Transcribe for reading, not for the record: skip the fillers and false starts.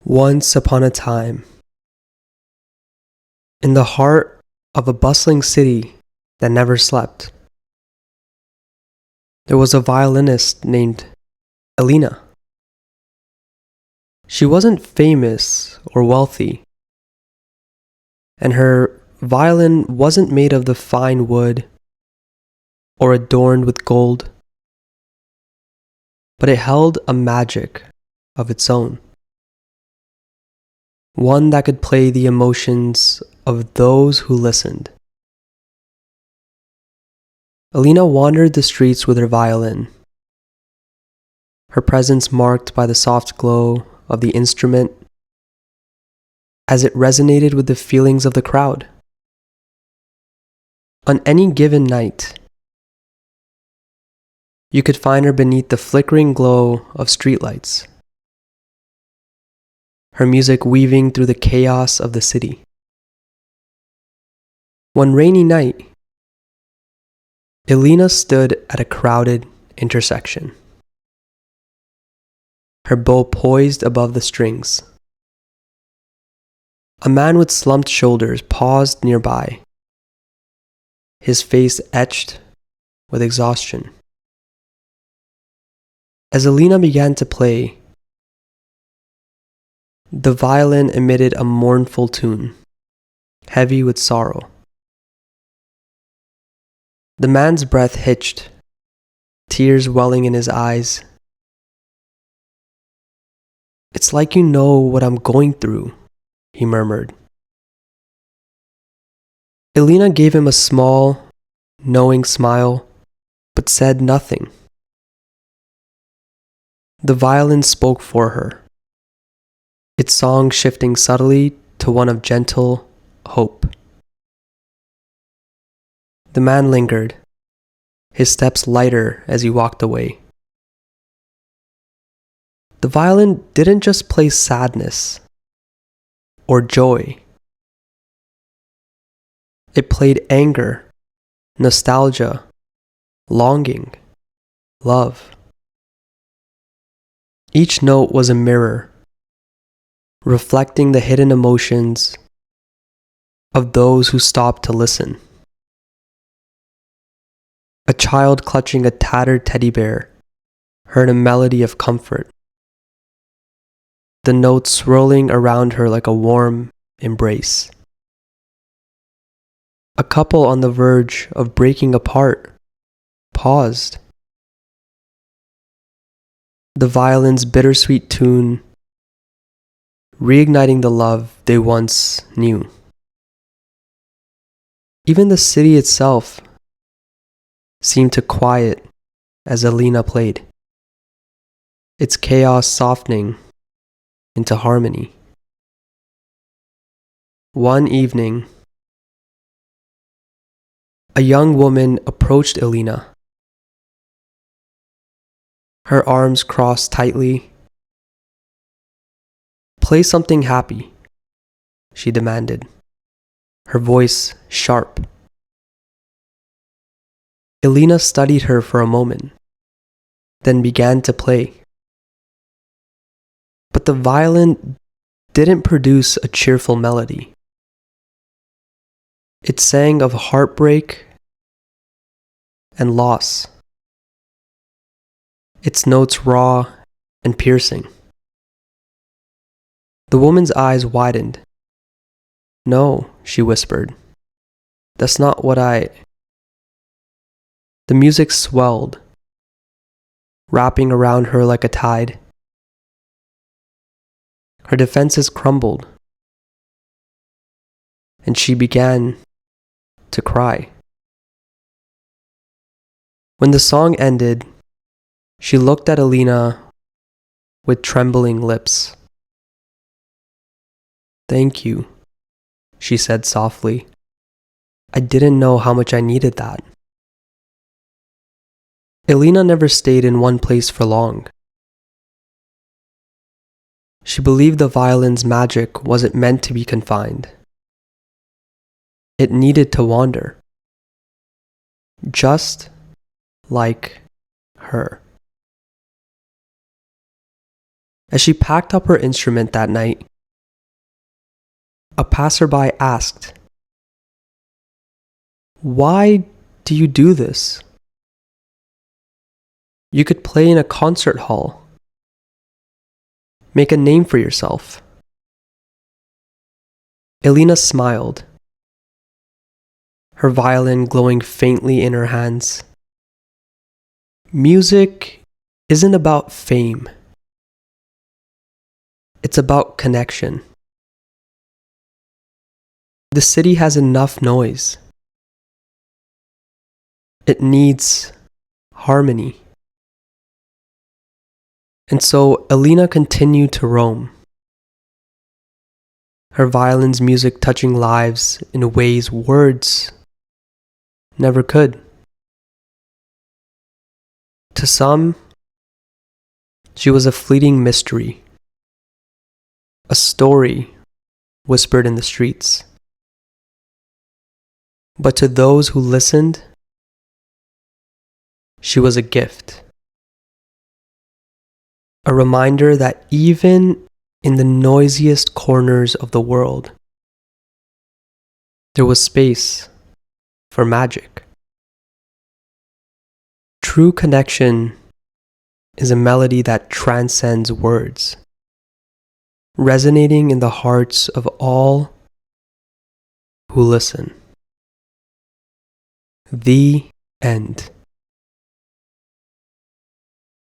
Once upon a time, in the heart of a bustling city that never slept, there was a violinist named Elena. She wasn't famous or wealthy, and her violin wasn't made of the fine wood or adorned with gold, but it held a magic of its own. One that could play the emotions of those who listened. Alina wandered the streets with her violin, her presence marked by the soft glow of the instrument as it resonated with the feelings of the crowd. On any given night, you could find her beneath the flickering glow of streetlights, her music weaving through the chaos of the city. One rainy night, Elena stood at a crowded intersection, her bow poised above the strings. A man with slumped shoulders paused nearby, his face etched with exhaustion. As Elena began to play, the violin emitted a mournful tune, heavy with sorrow. The man's breath hitched, tears welling in his eyes. "It's like you know what I'm going through," he murmured. Elena gave him a small, knowing smile, but said nothing. The violin spoke for her, its song shifting subtly to one of gentle hope. The man lingered, his steps lighter as he walked away. The violin didn't just play sadness or joy. It played anger, nostalgia, longing, love. Each note was a mirror, reflecting the hidden emotions of those who stopped to listen. A child clutching a tattered teddy bear heard a melody of comfort, the notes swirling around her like a warm embrace. A couple on the verge of breaking apart paused. The violin's bittersweet tune reigniting the love they once knew. Even the city itself seemed to quiet as Elena played, its chaos softening into harmony. One evening, a young woman approached Elena, her arms crossed tightly. "Play something happy," she demanded, her voice sharp. Elena studied her for a moment, then began to play. But the violin didn't produce a cheerful melody. It sang of heartbreak and loss, its notes raw and piercing. The woman's eyes widened. "No," she whispered. "That's not what I..." The music swelled, wrapping around her like a tide. Her defenses crumbled, and she began to cry. When the song ended, she looked at Elena with trembling lips. "Thank you," she said softly. "I didn't know how much I needed that." Elena never stayed in one place for long. She believed the violin's magic wasn't meant to be confined. It needed to wander, just like her. As she packed up her instrument that night, a passerby asked, "Why do you do this? You could play in a concert hall. Make a name for yourself." Elena smiled, her violin glowing faintly in her hands. Music isn't about fame. It's about connection. The city has enough noise. It needs harmony. And so Elena continued to roam, her violin's music touching lives in ways words never could. To some, she was a fleeting mystery, a story whispered in the streets. But to those who listened, she was a gift, a reminder that even in the noisiest corners of the world, there was space for magic. True connection is a melody that transcends words, resonating in the hearts of all who listen. The end.